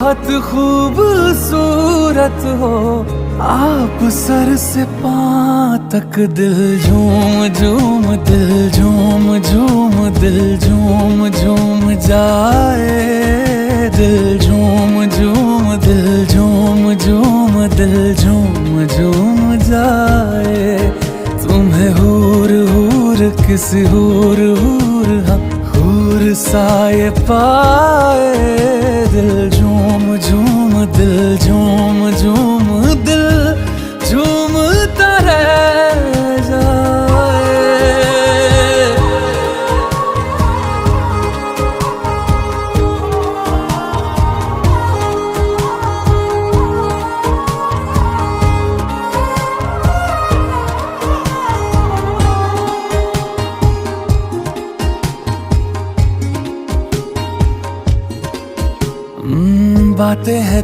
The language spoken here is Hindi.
बहुत खूबसूरत हो आप, सर से पाँव तक दिल झूम झूम, दिल झूम झूम, दिल झूम झूम जाए, दिल झूम झूम, दिल झूम झूम, दिल झूम झूम जाए। तुम्हें हूर हूर किसी हूर हूर, हाँ हूर साए पाए, दिल झूम झूम, दिल झूम झूम, दिल झूमता रह जाए। बातें हैं